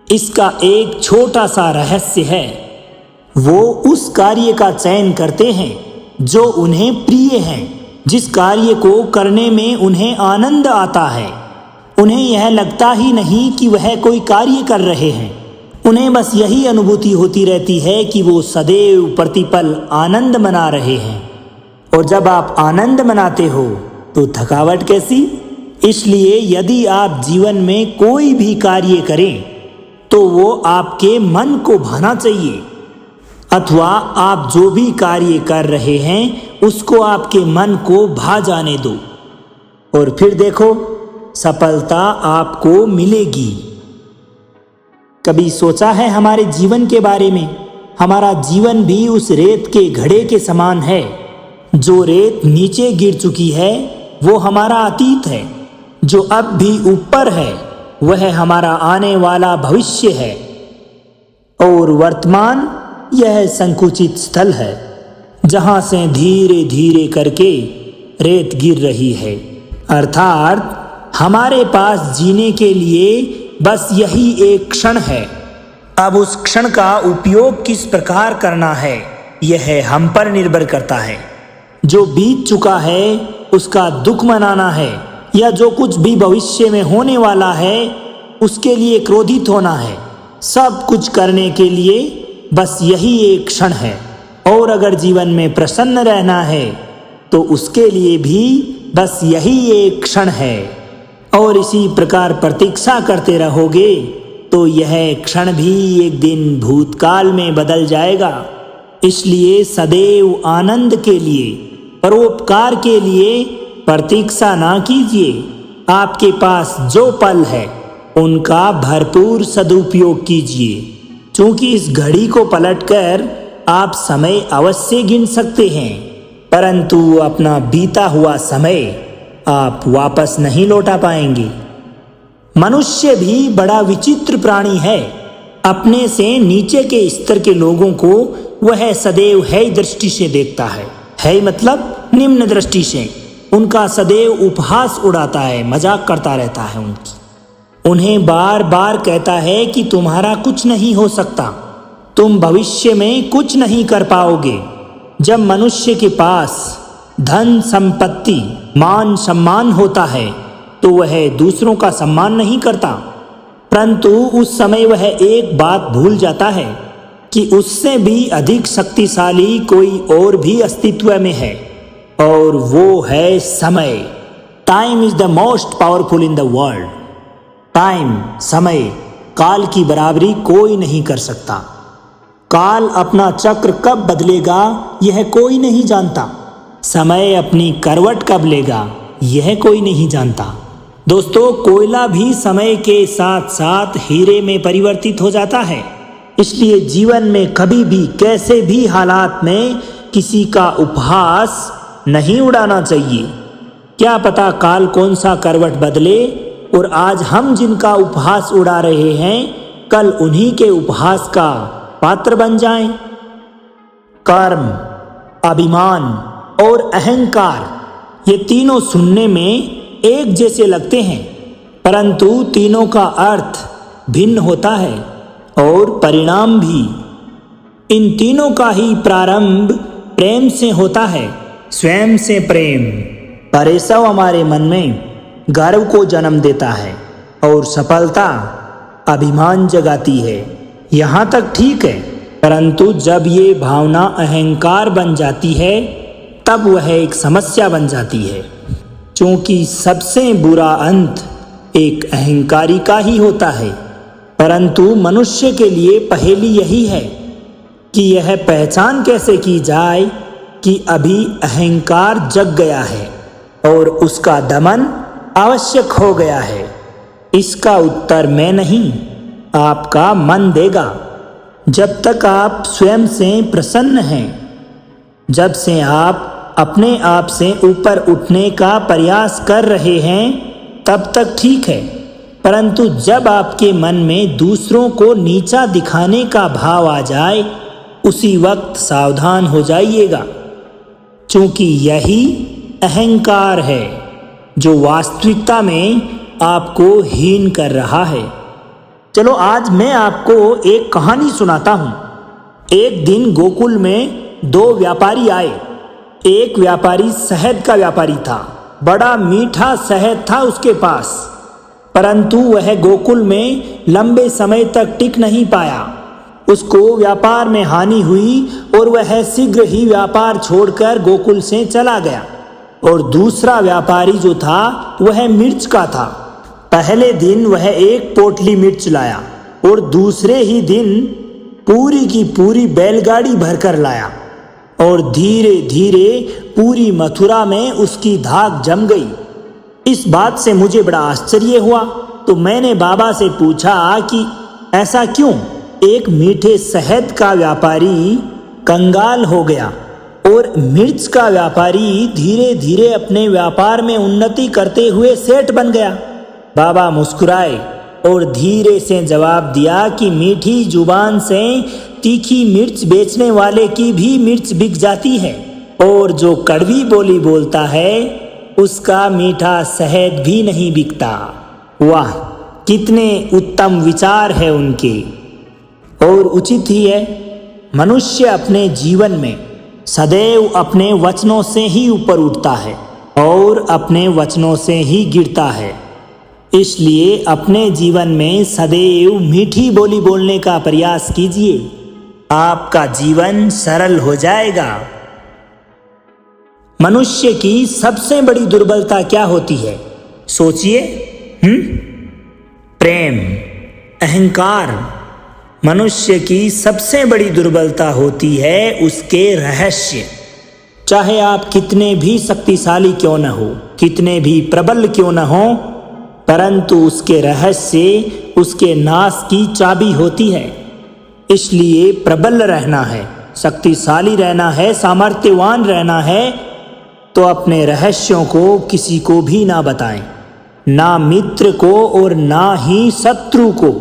इसका एक छोटा सा रहस्य है। वो उस कार्य का चयन करते हैं जो उन्हें प्रिय है, जिस कार्य को करने में उन्हें आनंद आता है। उन्हें यह लगता ही नहीं कि वह कोई कार्य कर रहे हैं। उन्हें बस यही अनुभूति होती रहती है कि वो सदैव प्रतिपल आनंद मना रहे हैं। और जब आप आनंद मनाते हो तो थकावट कैसी? इसलिए यदि आप जीवन में कोई भी कार्य करें तो वो आपके मन को भाना चाहिए, अथवा आप जो भी कार्य कर रहे हैं उसको आपके मन को भा जाने दो, और फिर देखो सफलता आपको मिलेगी। कभी सोचा है हमारे जीवन के बारे में? हमारा जीवन भी उस रेत के घड़े के समान है। जो रेत नीचे गिर चुकी है वो हमारा अतीत है, जो अब भी ऊपर है वह हमारा आने वाला भविष्य है, और वर्तमान यह संकुचित स्थल है जहां से धीरे धीरे करके रेत गिर रही है। अर्थात हमारे पास जीने के लिए बस यही एक क्षण है। अब उस क्षण का उपयोग किस प्रकार करना है यह हम पर निर्भर करता है। जो बीत चुका है उसका दुख मनाना है, या जो कुछ भी भविष्य में होने वाला है उसके लिए क्रोधित होना है। सब कुछ करने के लिए बस यही एक क्षण है। और अगर जीवन में प्रसन्न रहना है तो उसके लिए भी बस यही एक क्षण है। और इसी प्रकार प्रतीक्षा करते रहोगे तो यह क्षण भी एक दिन भूतकाल में बदल जाएगा इसलिए सदैव आनंद के लिए, परोपकार के लिए प्रतीक्षा ना कीजिए। आपके पास जो पल है उनका भरपूर सदुपयोग कीजिए, क्योंकि इस घड़ी को पलटकर आप समय अवश्य गिन सकते हैं, परंतु अपना बीता हुआ समय आप वापस नहीं लौटा पाएंगे। मनुष्य भी बड़ा विचित्र प्राणी है। अपने से नीचे के स्तर के लोगों को वह सदैव है दृष्टि से देखता है मतलब निम्न दृष्टि से। उनका सदैव उपहास उड़ाता है, मजाक करता रहता है उनकी। उन्हें बार बार कहता है कि तुम्हारा कुछ नहीं हो सकता, तुम भविष्य में कुछ नहीं कर पाओगे। जब मनुष्य के पास धन संपत्ति मान सम्मान होता है तो वह दूसरों का सम्मान नहीं करता, परंतु उस समय वह एक बात भूल जाता है कि उससे भी अधिक शक्तिशाली कोई और भी अस्तित्व में है, और वो है समय। Time is the most powerful in the world. Time, समय, काल की बराबरी कोई नहीं कर सकता। काल अपना चक्र कब बदलेगा यह कोई नहीं जानता। समय अपनी करवट कब लेगा यह कोई नहीं जानता। दोस्तों, कोयला भी समय के साथ साथ हीरे में परिवर्तित हो जाता है। इसलिए जीवन में कभी भी कैसे भी हालात में किसी का उपहास नहीं उड़ाना चाहिए। क्या पता काल कौन सा करवट बदले और आज हम जिनका उपहास उड़ा रहे हैं कल उन्हीं के उपहास का पात्र बन जाएं। कर्म, अभिमान और अहंकार ये तीनों सुनने में एक जैसे लगते हैं, परंतु तीनों का अर्थ भिन्न होता है और परिणाम भी। इन तीनों का ही प्रारंभ प्रेम से होता है, स्वयं से प्रेम। पर ये सब हमारे मन में गर्व को जन्म देता है और सफलता अभिमान जगाती है। यहाँ तक ठीक है, परंतु जब ये भावना अहंकार बन जाती है तब वह एक समस्या बन जाती है, क्योंकि सबसे बुरा अंत एक अहंकारी का ही होता है। परंतु मनुष्य के लिए पहेली यही है कि यह पहचान कैसे की जाए कि अभी अहंकार जग गया है और उसका दमन आवश्यक हो गया है। इसका उत्तर मैं नहीं, आपका मन देगा। जब तक आप स्वयं से प्रसन्न हैं, जब से आप अपने आप से ऊपर उठने का प्रयास कर रहे हैं, तब तक ठीक है। परंतु जब आपके मन में दूसरों को नीचा दिखाने का भाव आ जाए, उसी वक्त सावधान हो जाइएगा, क्योंकि यही अहंकार है जो वास्तविकता में आपको हीन कर रहा है। चलो आज मैं आपको एक कहानी सुनाता हूँ। एक दिन गोकुल में दो व्यापारी आए। एक व्यापारी शहद का व्यापारी था। बड़ा मीठा शहद था उसके पास, परंतु वह गोकुल में लंबे समय तक टिक नहीं पाया। उसको व्यापार में हानि हुई और वह शीघ्र ही व्यापार छोड़कर गोकुल से चला गया। और दूसरा व्यापारी जो था वह मिर्च का था। पहले दिन वह एक पोटली मिर्च लाया और दूसरे ही दिन पूरी की पूरी बैलगाड़ी भरकर लाया, और धीरे धीरे पूरी मथुरा में उसकी धाक जम गई। इस बात से मुझे बड़ा आश्चर्य हुआ, तो मैंने बाबा से पूछा कि ऐसा क्यों? एक मीठे शहद का व्यापारी कंगाल हो गया और मिर्च का व्यापारी धीरे धीरे अपने व्यापार में उन्नति करते हुए सेठ बन गया। बाबा मुस्कुराए और धीरे से जवाब दिया कि मीठी जुबान से तीखी मिर्च बेचने वाले की भी मिर्च बिक जाती है, और जो कड़वी बोली बोलता है उसका मीठा शहद भी नहीं बिकता। वाह, कितने उत्तम विचार है उनके। और उचित ही है, मनुष्य अपने जीवन में सदैव अपने वचनों से ही ऊपर उठता है और अपने वचनों से ही गिरता है। इसलिए अपने जीवन में सदैव मीठी बोली बोलने का प्रयास कीजिए, आपका जीवन सरल हो जाएगा। मनुष्य की सबसे बड़ी दुर्बलता क्या होती है? सोचिए। प्रेम, अहंकार। मनुष्य की सबसे बड़ी दुर्बलता होती है उसके रहस्य। चाहे आप कितने भी शक्तिशाली क्यों न हो, कितने भी प्रबल क्यों न हो, परंतु उसके रहस्य उसके नाश की चाबी होती है। इसलिए प्रबल रहना है, शक्तिशाली रहना है, सामर्थ्यवान रहना है तो अपने रहस्यों को किसी को भी ना बताएं, ना मित्र को और ना ही शत्रु को,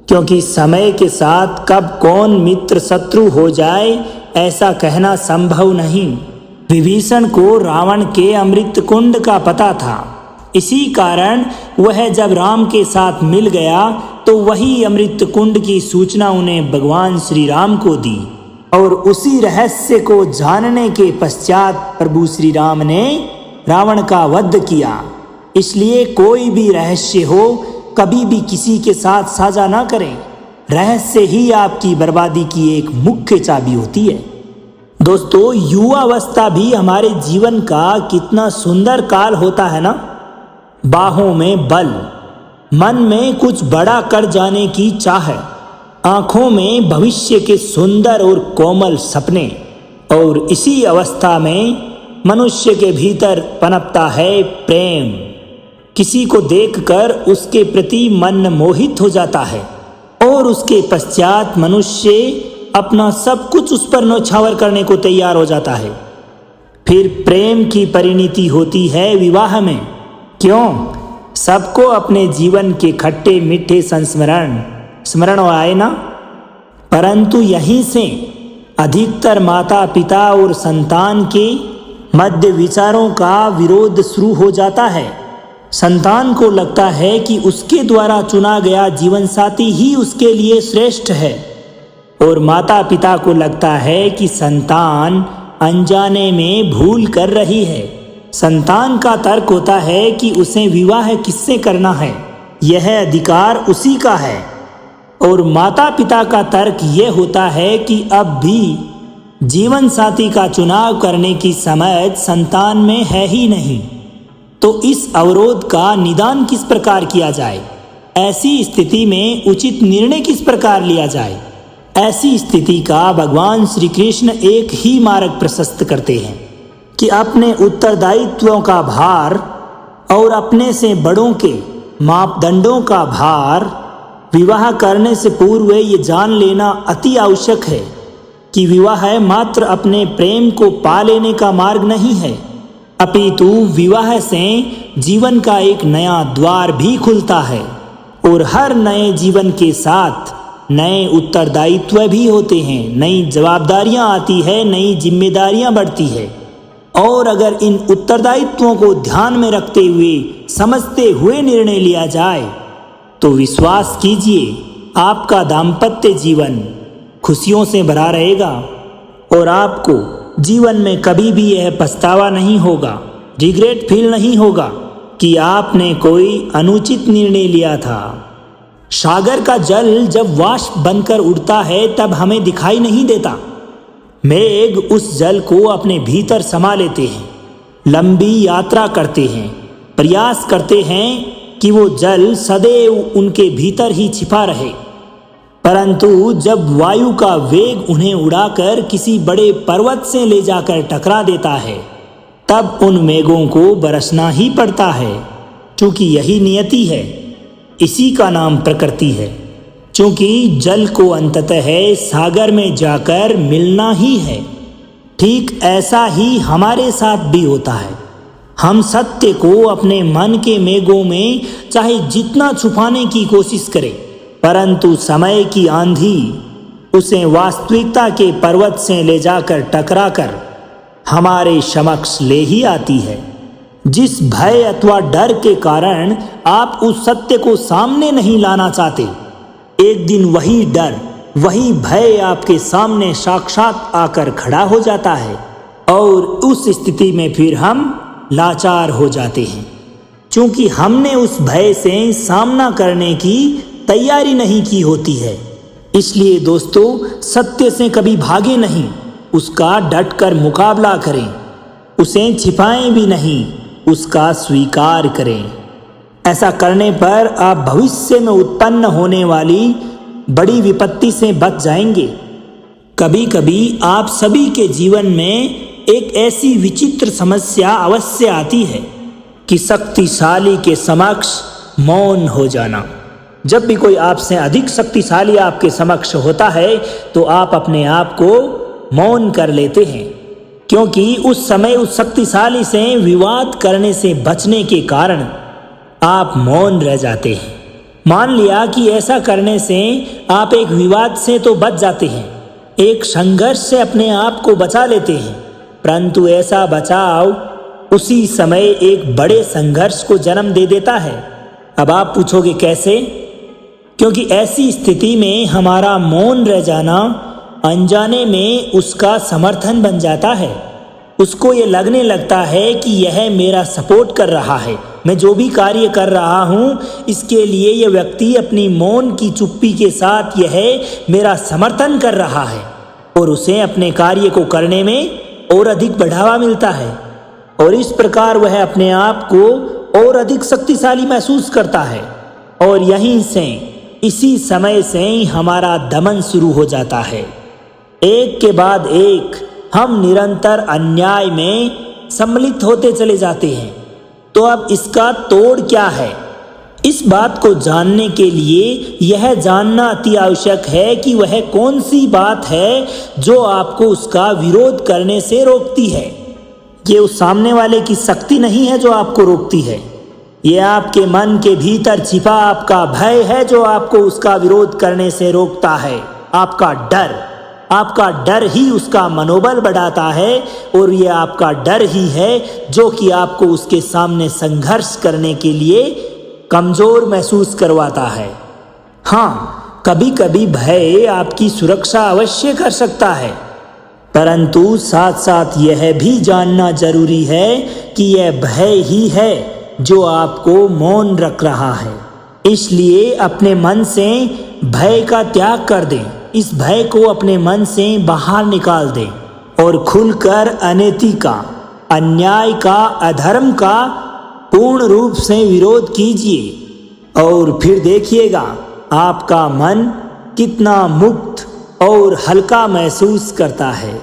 क्योंकि समय के साथ कब कौन मित्र शत्रु हो जाए ऐसा कहना संभव नहीं। विभीषण को रावण के अमृत कुंड का पता था, इसी कारण वह जब राम के साथ मिल गया तो वही अमृत कुंड की सूचना उन्हें भगवान श्री राम को दी और उसी रहस्य को जानने के पश्चात प्रभु श्री राम ने रावण का वध किया। इसलिए कोई भी रहस्य हो कभी भी किसी के साथ साझा ना करें। रहस्य ही आपकी बर्बादी की एक मुख्य चाबी होती है। दोस्तों, युवावस्था भी हमारे जीवन का कितना सुंदर काल होता है ना। बाहों में बल, मन में कुछ बड़ा कर जाने की चाह, आंखों में भविष्य के सुंदर और कोमल सपने, और इसी अवस्था में मनुष्य के भीतर पनपता है प्रेम। किसी को देखकर उसके प्रति मन मोहित हो जाता है और उसके पश्चात मनुष्य अपना सब कुछ उस पर न्यौछावर करने को तैयार हो जाता है। फिर प्रेम की परिणति होती है विवाह में। क्यों? सबको अपने जीवन के खट्टे मीठे स्मरण आए ना। परंतु यहीं से अधिकतर माता पिता और संतान के मध्य विचारों का विरोध शुरू हो जाता है। संतान को लगता है कि उसके द्वारा चुना गया जीवन साथी ही उसके लिए श्रेष्ठ है, और माता पिता को लगता है कि संतान अनजाने में भूल कर रही है। संतान का तर्क होता है कि उसे विवाह किससे करना है, यह अधिकार उसी का है, और माता पिता का तर्क यह होता है कि अब भी जीवन साथी का चुनाव करने की समझ संतान में है ही नहीं। तो इस अवरोध का निदान किस प्रकार किया जाए? ऐसी स्थिति में उचित निर्णय किस प्रकार लिया जाए? ऐसी स्थिति का भगवान श्री कृष्ण एक ही मार्ग प्रशस्त करते हैं कि अपने उत्तरदायित्वों का भार और अपने से बड़ों के मापदंडों का भार विवाह करने से पूर्व ये जान लेना अति आवश्यक है कि विवाह मात्र अपने प्रेम को पा लेने का मार्ग नहीं है, अपितु विवाह से जीवन का एक नया द्वार भी खुलता है और हर नए जीवन के साथ नए उत्तरदायित्व भी होते हैं, नई जवाबदारियां आती है, नई जिम्मेदारियां बढ़ती है। और अगर इन उत्तरदायित्वों को ध्यान में रखते हुए समझते हुए निर्णय लिया जाए तो विश्वास कीजिए आपका दाम्पत्य जीवन खुशियों से भरा रहेगा और आपको जीवन में कभी भी यह पछतावा नहीं होगा, रिग्रेट फील नहीं होगा कि आपने कोई अनुचित निर्णय लिया था। सागर का जल जब वाष्प बनकर उड़ता है तब हमें दिखाई नहीं देता। मेघ उस जल को अपने भीतर समा लेते हैं, लंबी यात्रा करते हैं, प्रयास करते हैं कि वो जल सदैव उनके भीतर ही छिपा रहे। परंतु जब वायु का वेग उन्हें उड़ाकर किसी बड़े पर्वत से ले जाकर टकरा देता है तब उन मेघों को बरसना ही पड़ता है, क्योंकि यही नियति है, इसी का नाम प्रकृति है। क्योंकि जल को अंततः सागर में जाकर मिलना ही है। ठीक ऐसा ही हमारे साथ भी होता है। हम सत्य को अपने मन के मेघों में चाहे जितना छुपाने की कोशिश करें, परंतु समय की आंधी उसे वास्तविकता के पर्वत से ले जाकर टकरा कर हमारे समक्ष ले ही आती है। जिस भय अथवा डर के कारण आप उस सत्य को सामने नहीं लाना चाहते, एक दिन वही डर, वही भय आपके सामने साक्षात आकर खड़ा हो जाता है और उस स्थिति में फिर हम लाचार हो जाते हैं, क्योंकि हमने उस भय से सामना करने की तैयारी नहीं की होती है। इसलिए दोस्तों, सत्य से कभी भागे नहीं, उसका डटकर मुकाबला करें, उसे छिपाएं भी नहीं, उसका स्वीकार करें। ऐसा करने पर आप भविष्य में उत्पन्न होने वाली बड़ी विपत्ति से बच जाएंगे। कभी कभी आप सभी के जीवन में एक ऐसी विचित्र समस्या अवश्य आती है कि शक्तिशाली के समक्ष मौन हो जाना। जब भी कोई आपसे अधिक शक्तिशाली आपके समक्ष होता है तो आप अपने आप को मौन कर लेते हैं, क्योंकि उस समय उस शक्तिशाली से विवाद करने से बचने के कारण आप मौन रह जाते हैं। मान लिया कि ऐसा करने से आप एक विवाद से तो बच जाते हैं, एक संघर्ष से अपने आप को बचा लेते हैं, परंतु ऐसा बचाव उसी समय एक बड़े संघर्ष को जन्म दे देता है। अब आप पूछोगे कैसे? क्योंकि ऐसी स्थिति में हमारा मौन रह जाना अनजाने में उसका समर्थन बन जाता है। उसको ये लगने लगता है कि यह मेरा सपोर्ट कर रहा है, मैं जो भी कार्य कर रहा हूँ इसके लिए यह व्यक्ति अपनी मौन की चुप्पी के साथ यह मेरा समर्थन कर रहा है, और उसे अपने कार्य को करने में और अधिक बढ़ावा मिलता है, और इस प्रकार वह अपने आप को और अधिक शक्तिशाली महसूस करता है। और यहीं से, इसी समय से ही हमारा दमन शुरू हो जाता है। एक के बाद एक हम निरंतर अन्याय में सम्मिलित होते चले जाते हैं। तो अब इसका तोड़ क्या है? इस बात को जानने के लिए यह जानना अति आवश्यक है कि वह कौन सी बात है जो आपको उसका विरोध करने से रोकती है। ये उस सामने वाले की शक्ति नहीं है जो आपको रोकती है, ये आपके मन के भीतर छिपा आपका भय है जो आपको उसका विरोध करने से रोकता है। आपका डर ही उसका मनोबल बढ़ाता है, और ये आपका डर ही है जो कि आपको उसके सामने संघर्ष करने के लिए कमजोर महसूस करवाता है। हाँ, कभी कभी भय आपकी सुरक्षा अवश्य कर सकता है, परंतु साथ साथ यह भी जानना जरूरी है कि यह भय ही है जो आपको मौन रख रहा है। इसलिए अपने मन से भय का त्याग कर दें, इस भय को अपने मन से बाहर निकाल दें और खुलकर अनैति का, अन्याय का, अधर्म का पूर्ण रूप से विरोध कीजिए, और फिर देखिएगा आपका मन कितना मुक्त और हल्का महसूस करता है।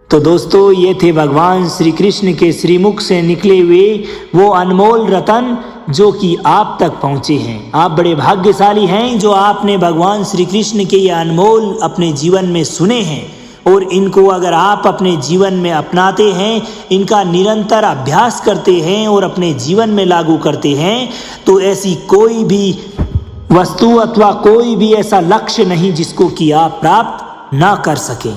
तो दोस्तों, ये थे भगवान श्री कृष्ण के श्रीमुख से निकले हुए वो अनमोल रतन जो कि आप तक पहुँचे हैं। आप बड़े भाग्यशाली हैं जो आपने भगवान श्री कृष्ण के ये अनमोल अपने जीवन में सुने हैं, और इनको अगर आप अपने जीवन में अपनाते हैं, इनका निरंतर अभ्यास करते हैं और अपने जीवन में लागू करते हैं, तो ऐसी कोई भी वस्तु अथवा कोई भी ऐसा लक्ष्य नहीं जिसको कि आप प्राप्त ना कर सकें।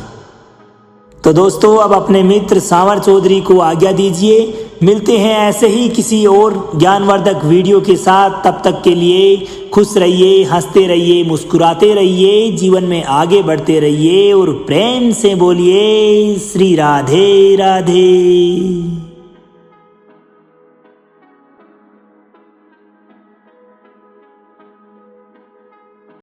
तो दोस्तों, अब अपने मित्र सांवर चौधरी को आज्ञा दीजिए। मिलते हैं ऐसे ही किसी और ज्ञानवर्धक वीडियो के साथ। तब तक के लिए खुश रहिए, हंसते रहिए, मुस्कुराते रहिए, जीवन में आगे बढ़ते रहिए, और प्रेम से बोलिए श्री राधे राधे।